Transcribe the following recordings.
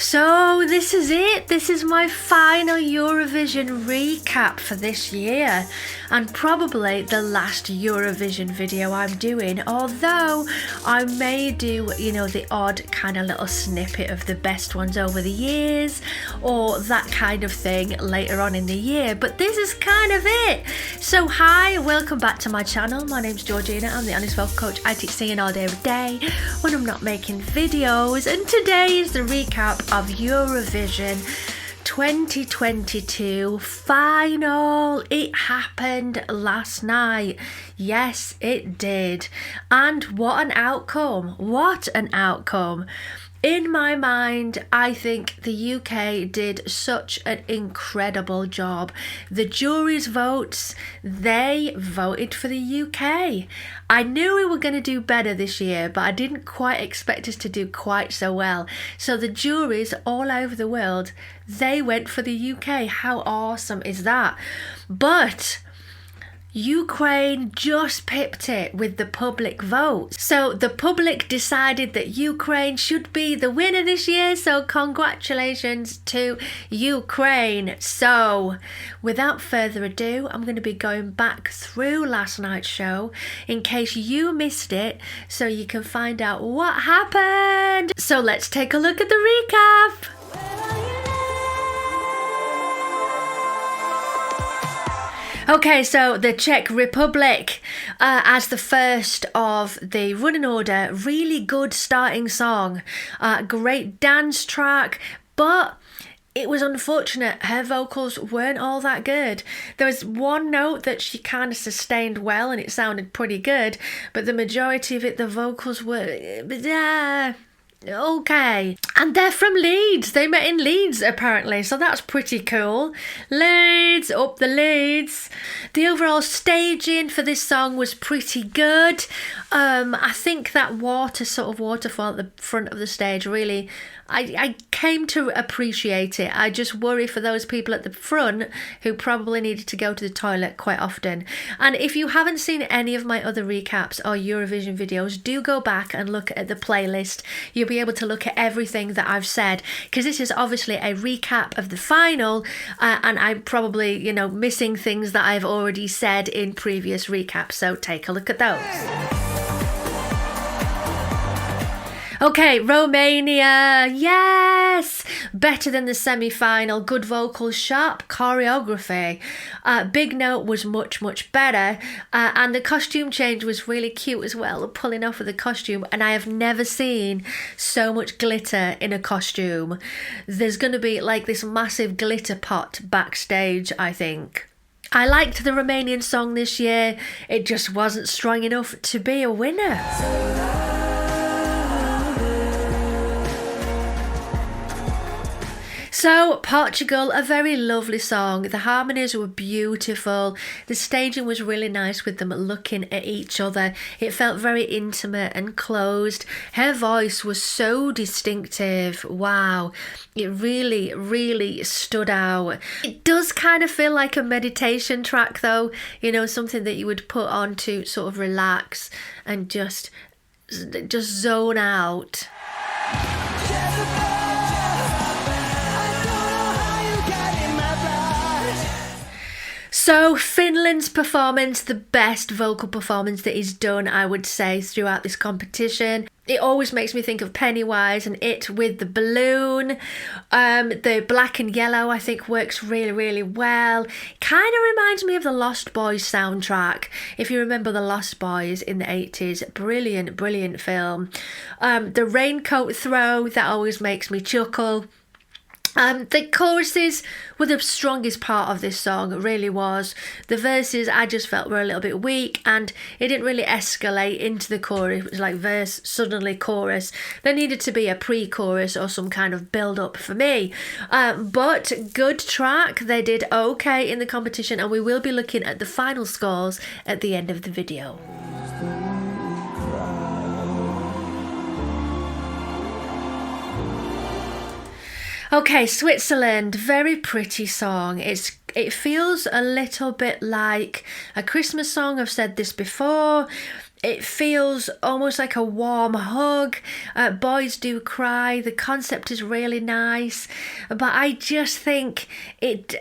So this is it. This is my final Eurovision recap for this year, and probably the last Eurovision video I'm doing, although I may do, the odd kind of little snippet of the best ones over the years or that kind of thing later on in the year, but this is kind of it. So hi, welcome back to my channel. My name's Georgina. I'm the Honest Vocal Coach. I teach singing all day every day when I'm not making videos, and today is the recap of Eurovision 2022 final. It happened last night. Yes, it did. And what an outcome. What an outcome. In my mind, I think the UK did such an incredible job. The jury's votes, they voted for the UK. I knew we were going to do better this year, but I didn't quite expect us to do quite so well. So the juries all over the world, they went for the UK. How awesome is that? But Ukraine just pipped it with the public vote. So the public decided that Ukraine should be the winner this year. So congratulations to Ukraine. So without further ado, I'm going to be going back through last night's show in case you missed it, so you can find out what happened. So let's take a look at the recap. Okay, so the Czech Republic as the first of the running order. Really good starting song. Great dance track, but it was unfortunate her vocals weren't all that good. There was one note that she kind of sustained well and it sounded pretty good, but the majority of it, the vocals were okay. And they're from Leeds. They met in Leeds apparently, so that's pretty cool. Leeds, up the Leeds. The overall staging for this song was pretty good. I think that waterfall at the front of the stage, really, I came to appreciate it. I just worry for those people at the front who probably needed to go to the toilet quite often. And if you haven't seen any of my other recaps or Eurovision videos, do go back and look at the playlist. You'll be able to look at everything that I've said, because this is obviously a recap of the final, and I'm probably, missing things that I've already said in previous recaps. So take a look at those. Okay, Romania, yes! Better than the semi-final, good vocals, sharp choreography. Big Note was much, much better, and the costume change was really cute as well, pulling off of the costume, and I have never seen so much glitter in a costume. There's going to be like this massive glitter pot backstage, I think. I liked the Romanian song this year, it just wasn't strong enough to be a winner. So Portugal, a very lovely song. The harmonies were beautiful. The staging was really nice with them looking at each other. It felt very intimate and closed. Her voice was so distinctive. Wow. It really, really stood out. It does kind of feel like a meditation track though. Something that you would put on to sort of relax and just zone out. So Finland's performance, the best vocal performance that is done, I would say, throughout this competition. It always makes me think of Pennywise and It with the balloon. The black and yellow, I think, works really, really well. Kind of reminds me of the Lost Boys soundtrack. If you remember the Lost Boys in the 80s, brilliant, brilliant film. The raincoat throw, that always makes me chuckle. The choruses were the strongest part of this song, it really was. The verses I just felt were a little bit weak, and it didn't really escalate into the chorus. It was like verse, suddenly chorus. There needed to be a pre-chorus or some kind of build-up for me. But good track, they did okay in the competition, and we will be looking at the final scores at the end of the video. Okay, Switzerland, very pretty song. It feels a little bit like a Christmas song. I've said this before. It feels almost like a warm hug. Boys do cry. The concept is really nice, but I just think it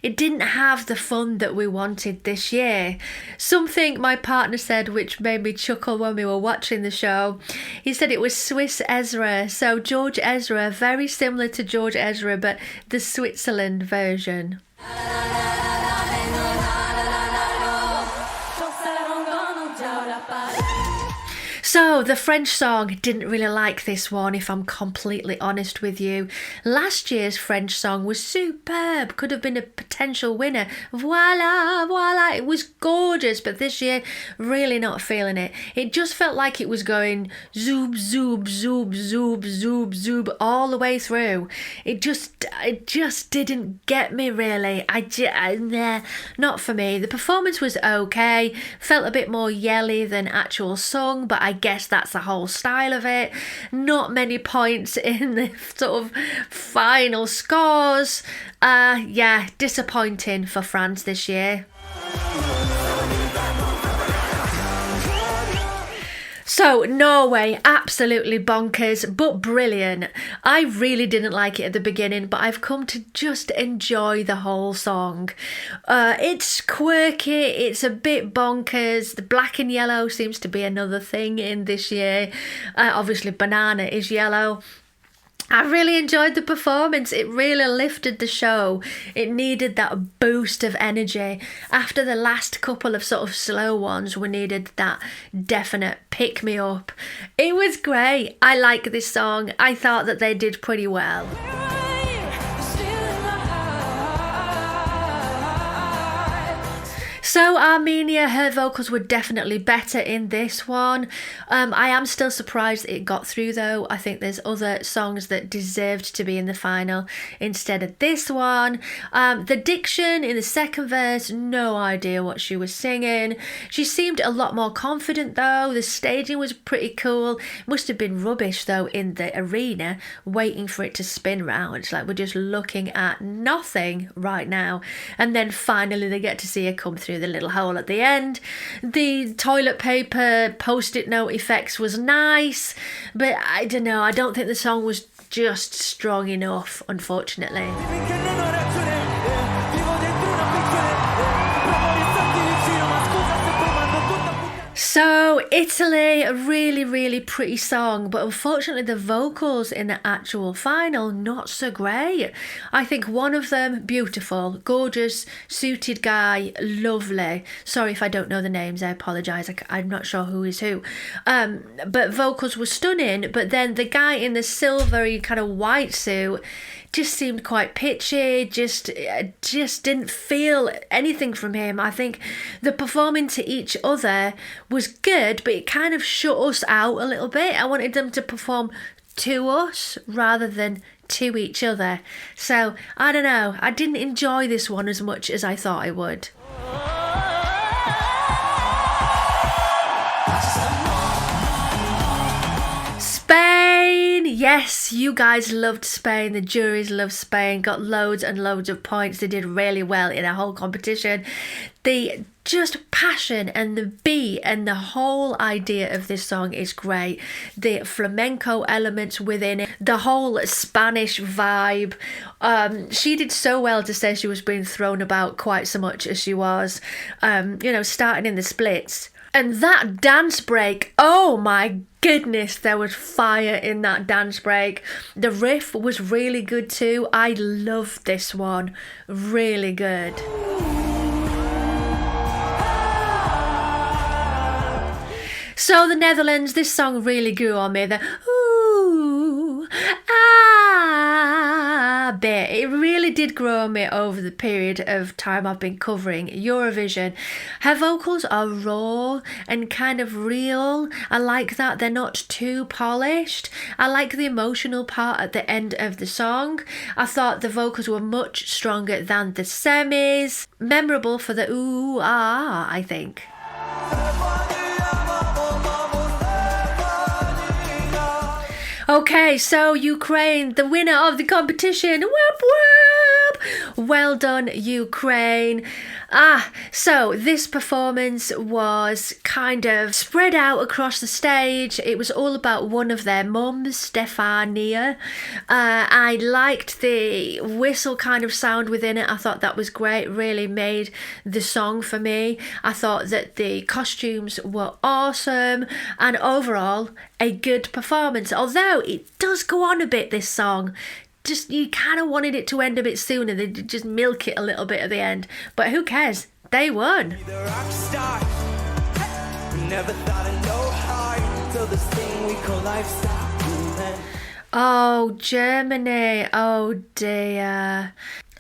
didn't have the fun that we wanted this year. Something my partner said which made me chuckle when we were watching the show. He said it was Swiss Ezra. So George Ezra, very similar to George Ezra, but the Switzerland version. So, the French song, didn't really like this one, if I'm completely honest with you. Last year's French song was superb, could have been a potential winner. Voila, voila, it was gorgeous, but this year, really not feeling it. It just felt like it was going zoop, zoop, zoop, zoop, zoop, zoop, all the way through. It just didn't get me, really. Nah, not for me. The performance was okay, felt a bit more yelly than actual song, but I guess that's the whole style of it. Not many points in the sort of final scores. Yeah, disappointing for France this year. So, Norway, absolutely bonkers, but brilliant. I really didn't like it at the beginning, but I've come to just enjoy the whole song. It's quirky, it's a bit bonkers. The black and yellow seems to be another thing in this year. Obviously, banana is yellow. I really enjoyed the performance. It really lifted the show. It needed that boost of energy. After the last couple of sort of slow ones, we needed that definite pick-me-up. It was great. I like this song. I thought that they did pretty well. So Armenia, her vocals were definitely better in this one. I am still surprised it got through though. I think there's other songs that deserved to be in the final instead of this one. The diction in the second verse, no idea what she was singing. She seemed a lot more confident though. The staging was pretty cool. Must have been rubbish though in the arena waiting for it to spin round. It's like we're just looking at nothing right now. And then finally they get to see her come through the little hole at the end. The toilet paper post-it note effects was nice, but I don't know, I don't think the song was just strong enough, unfortunately. So, Italy, a really, really pretty song, but unfortunately the vocals in the actual final, not so great. I think one of them, beautiful, gorgeous, suited guy, lovely. Sorry if I don't know the names, I apologise, I'm not sure who is who. But vocals were stunning, but then the guy in the silvery kind of white suit just seemed quite pitchy, just didn't feel anything from him. I think the performing to each other was good, but it kind of shut us out a little bit. I wanted them to perform to us rather than to each other. So, I don't know, I didn't enjoy this one as much as I thought I would. Spain! Yes, you guys loved Spain. The juries loved Spain. Got loads and loads of points. They did really well in the whole competition. The just passion and the beat and the whole idea of this song is great. The flamenco elements within it, the whole Spanish vibe. She did so well to say she was being thrown about quite so much as she was, starting in the splits. And that dance break, oh my goodness, there was fire in that dance break. The riff was really good too. I loved this one. Really good. So the Netherlands, this song really grew on me. The ooh, ah bit. It really did grow on me over the period of time I've been covering Eurovision. Her vocals are raw and kind of real. I like that they're not too polished. I like the emotional part at the end of the song. I thought the vocals were much stronger than the semis. Memorable for the ooh, ah, I think. Okay, so Ukraine, the winner of the competition. Whoop, whoop. Well done, Ukraine. So this performance was kind of spread out across the stage. It was all about one of their mums, Stefania. I liked the whistle kind of sound within it. I thought that was great, really made the song for me. I thought that the costumes were awesome, and overall a good performance, although it does go on a bit, this song. Just, you kind of wanted it to end a bit sooner. They just milk it a little bit at the end, but who cares? They won. Oh, Germany. Oh dear.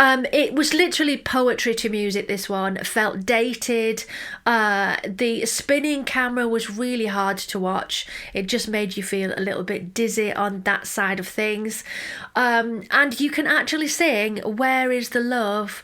It was literally poetry to music, this one. It felt dated. The spinning camera was really hard to watch. It just made you feel a little bit dizzy on that side of things. And you can actually sing "Where is the Love"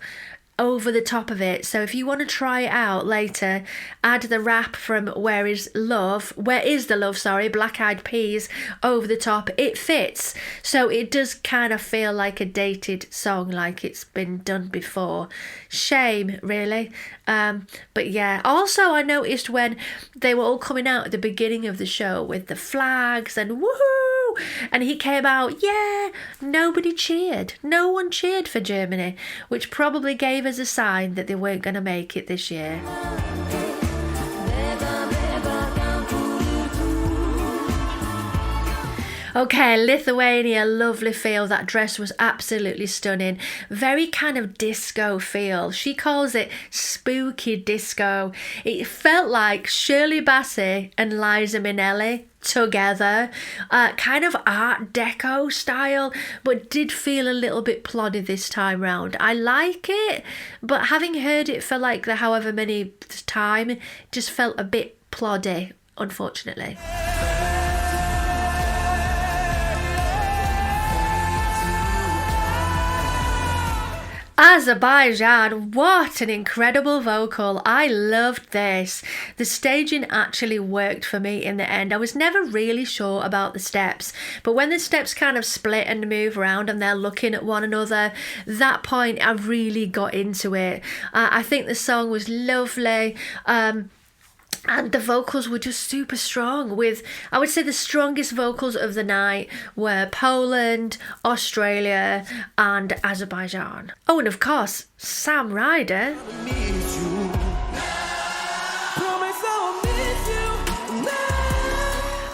over the top of it. So if you want to try it out later, add the rap from Where is the Love, Black Eyed Peas over the top. It fits. So it does kind of feel like a dated song, like it's been done before. Shame, really. But yeah, also I noticed when they were all coming out at the beginning of the show with the flags and woohoo, and he came out, yeah, nobody cheered. No one cheered for Germany, which probably gave us a sign that they weren't going to make it this year. Okay, Lithuania, lovely feel. That dress was absolutely stunning. Very kind of disco feel. She calls it spooky disco. It felt like Shirley Bassey and Liza Minnelli together. Kind of Art Deco style, but did feel a little bit ploddy this time round. I like it, but having heard it for like the however many time, it just felt a bit ploddy, unfortunately. Azerbaijan, what an incredible vocal. I loved this. The staging actually worked for me in the end. I was never really sure about the steps, but when the steps kind of split and move around and they're looking at one another, that point I really got into it. I think the song was lovely. And the vocals were just super strong. With, I would say, the strongest vocals of the night were Poland, Australia and Azerbaijan. Oh, and of course, Sam Ryder.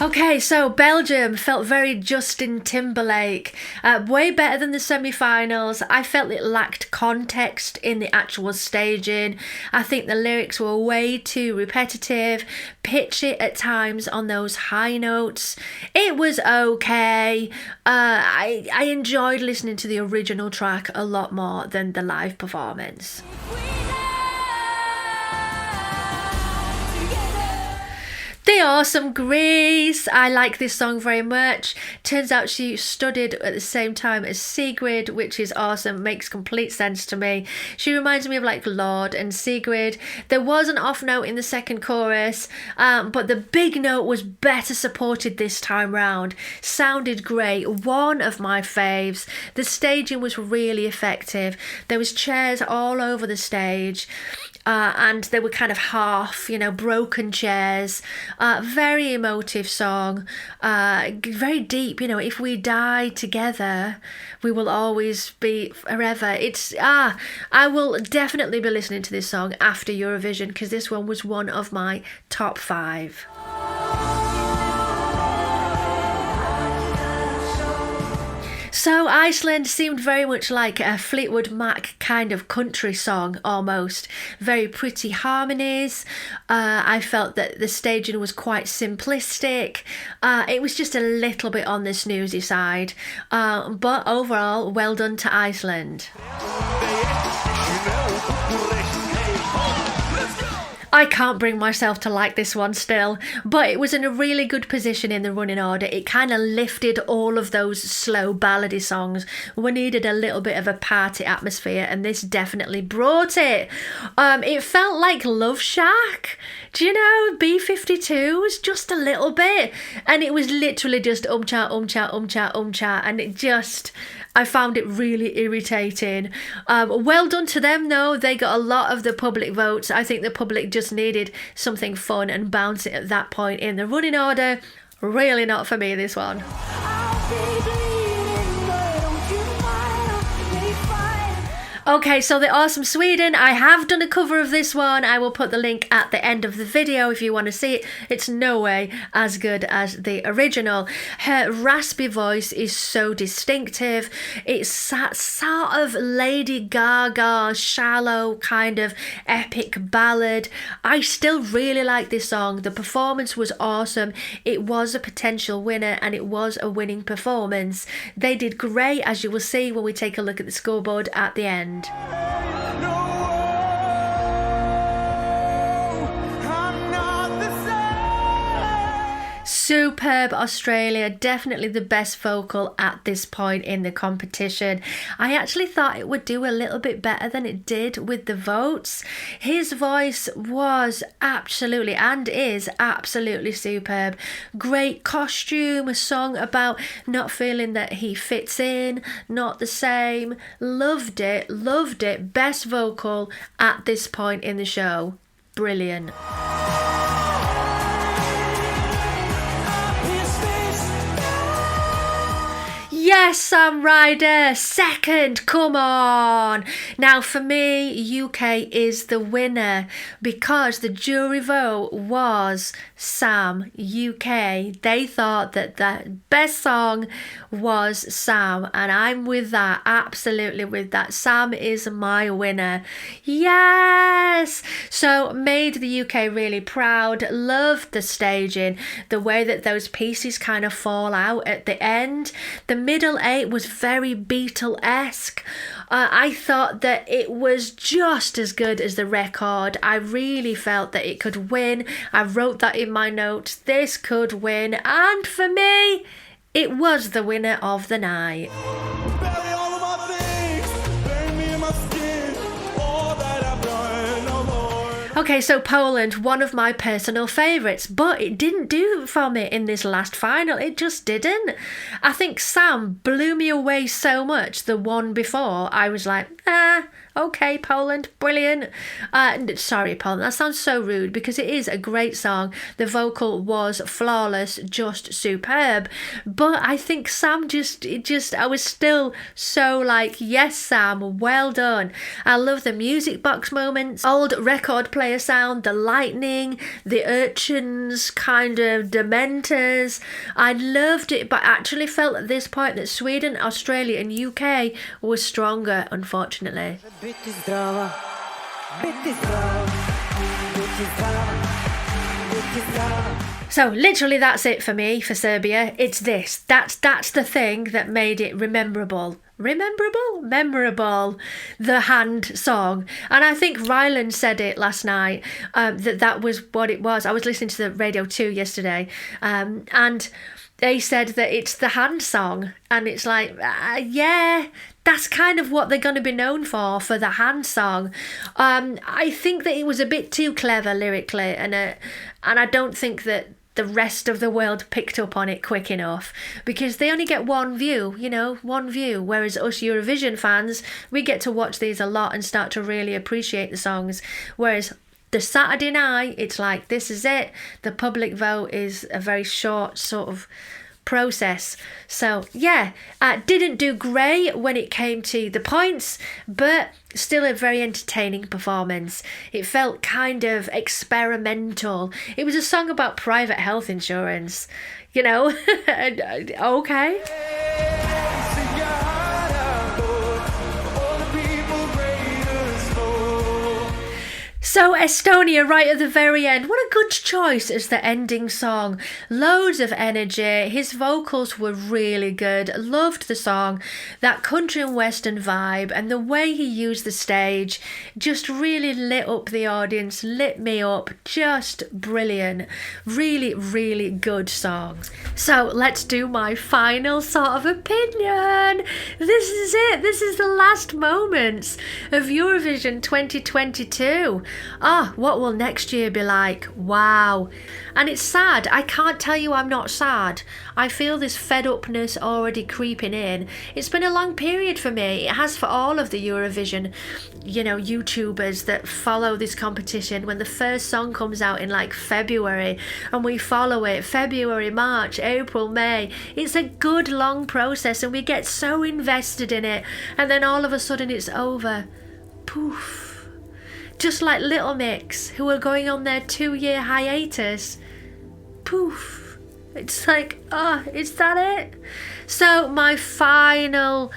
Okay, so Belgium felt very Justin Timberlake, way better than the semi-finals. I felt it lacked context in the actual staging. I think the lyrics were way too repetitive, pitchy at times on those high notes. It was okay. I enjoyed listening to the original track a lot more than the live performance. The awesome Greece. I like this song very much. Turns out she studied at the same time as Sigrid, which is awesome. Makes complete sense to me. She reminds me of like Lorde and Sigrid. There was an off note in the second chorus, but the big note was better supported this time round. Sounded great. One of my faves. The staging was really effective. There was chairs all over the stage. And they were kind of half, broken chairs. Very emotive song. Very deep, if we die together, we will always be forever. I will definitely be listening to this song after Eurovision, because this one was one of my top 5. So Iceland seemed very much like a Fleetwood Mac kind of country song almost. Very pretty harmonies. I felt that the staging was quite simplistic. It was just a little bit on the snoozy side. But overall, well done to Iceland. I can't bring myself to like this one still, but it was in a really good position in the running order. It kind of lifted all of those slow ballady songs. We needed a little bit of a party atmosphere, and this definitely brought it. It felt like Love Shack. Do you know B-52s? Just a little bit. And it was literally just umcha, umcha, umcha, umcha. And it just, I found it really irritating. Well done to them though. They got a lot of the public votes. I think the public just needed something fun and bouncy at that point in the running order. Really not for me, this one. Okay, so the Awesome Sweden, I have done a cover of this one. I will put the link at the end of the video if you want to see it. It's no way as good as the original. Her raspy voice is so distinctive. It's that sort of Lady Gaga, shallow kind of epic ballad. I still really like this song. The performance was awesome. It was a potential winner and it was a winning performance. They did great, as you will see when we take a look at the scoreboard at the end. Superb Australia, definitely the best vocal at this point in the competition. I actually thought it would do a little bit better than it did with the votes. His voice was absolutely and is absolutely superb. Great costume, a song about not feeling that he fits in, not the same. Loved it, loved it. Best vocal at this point in the show. Brilliant. Yes, Sam Ryder, second, come on. Now for me, UK is the winner because the jury vote was Sam, UK. They thought that the best song was Sam, and I'm with that, absolutely with that. Sam is my winner. Yes! So made the UK really proud, loved the staging, the way that those pieces kind of fall out at the end. The middle eight was very Beatle-esque. I thought that it was just as good as the record. I really felt that it could win. I wrote that in my notes. This could win. And for me, it was the winner of the night. Okay, so Poland, one of my personal favourites, but it didn't do for me in this last final. It just didn't. I think Sam blew me away so much the one before. I was like, okay, Poland, brilliant. Sorry, Poland, that sounds so rude because it is a great song. The vocal was flawless, just superb. But I think Sam I was still so like, yes, Sam, well done. I love the music box moments, old record player sound, the lightning, the urchins, kind of dementors. I loved it, but actually felt at this point that Sweden, Australia and UK was stronger, unfortunately. So literally that's it for me for Serbia. It's this. That's the thing that made it memorable. The hand song. And I think Ryland said it last night, that was what it was. I was listening to the Radio 2 yesterday, and they said that it's the hand song, and it's like, yeah, that's kind of what they're going to be known for the hand song. I think that it was a bit too clever lyrically, and I don't think that the rest of the world picked up on it quick enough because they only get one view, whereas us Eurovision fans, we get to watch these a lot and start to really appreciate the songs, whereas the Saturday night, it's like, this is it. The public vote is a very short sort of process. So yeah, didn't do great when it came to the points, but still a very entertaining performance. It felt kind of experimental. It was a song about private health insurance, okay. So Estonia right at the very end. What a good choice as the ending song. Loads of energy. His vocals were really good. Loved the song. That country and western vibe and the way he used the stage just really lit up the audience, lit me up. Just brilliant. Really, really good songs. So let's do my final sort of opinion. This is it. This is the last moments of Eurovision 2022. What will next year be like? Wow. And it's sad. I can't tell you I'm not sad. I feel this fed upness already creeping in. It's been a long period for me. It has for all of the Eurovision, YouTubers that follow this competition. When the first song comes out in like February and we follow it, February, March, April, May. It's a good long process and we get so invested in it. And then all of a sudden it's over. Poof. Just like Little Mix, who are going on their 2-year hiatus. Poof. It's like, is that it? So my final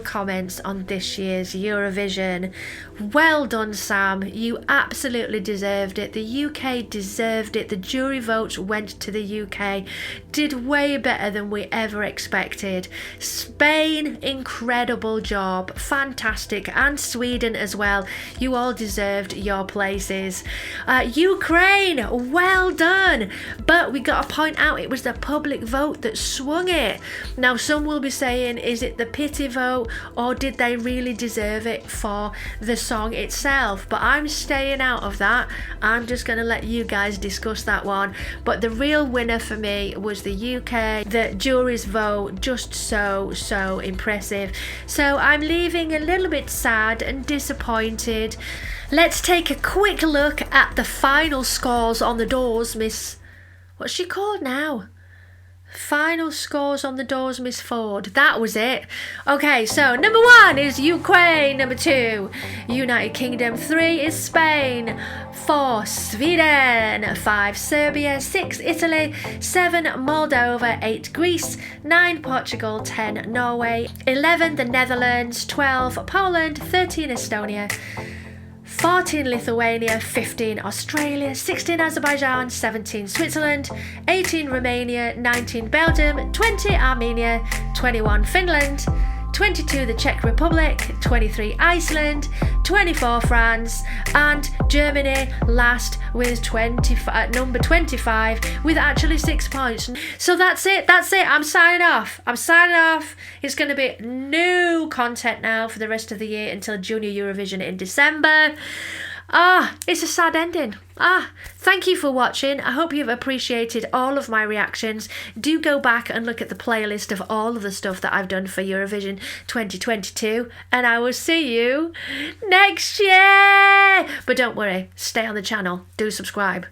comments on this year's Eurovision. Well done, Sam. You absolutely deserved it. The UK deserved it. The jury votes went to the UK. Did way better than we ever expected. Spain, incredible job. Fantastic. And Sweden as well. You all deserved your places. Ukraine, well done. But we got to point out it was the public vote that swung it. Now, some will be saying, is it the pity vote or did they really deserve it for the song itself? But I'm staying out of that. I'm just going to let you guys discuss that one. But the real winner for me was the UK. The jury's vote, just so impressive. So I'm leaving a little bit sad and disappointed. Let's take a quick look at the final scores on the doors, Miss... What's she called now? Final scores on the doors, Miss Ford. That was it. Okay, so number 1 is Ukraine. Number 2, United Kingdom. 3 is Spain. 4, Sweden. 5, Serbia. 6, Italy. 7, Moldova. 8, Greece. 9, Portugal. 10, Norway. 11, the Netherlands. 12, Poland. 13, Estonia. 14, Lithuania. 15, Australia. 16, Azerbaijan. 17, Switzerland. 18, Romania. 19, Belgium. 20, Armenia. 21, Finland. 22, the Czech Republic. 23, Iceland. 24, France. And Germany last with number 25 with actually 6 points. So that's it. I'm signing off. It's going to be new content now for the rest of the year until Junior Eurovision in December. It's a sad ending. Thank you for watching. I hope you've appreciated all of my reactions. Do go back and look at the playlist of all of the stuff that I've done for Eurovision 2022, and I will see you next year. But don't worry, stay on the channel. Do subscribe.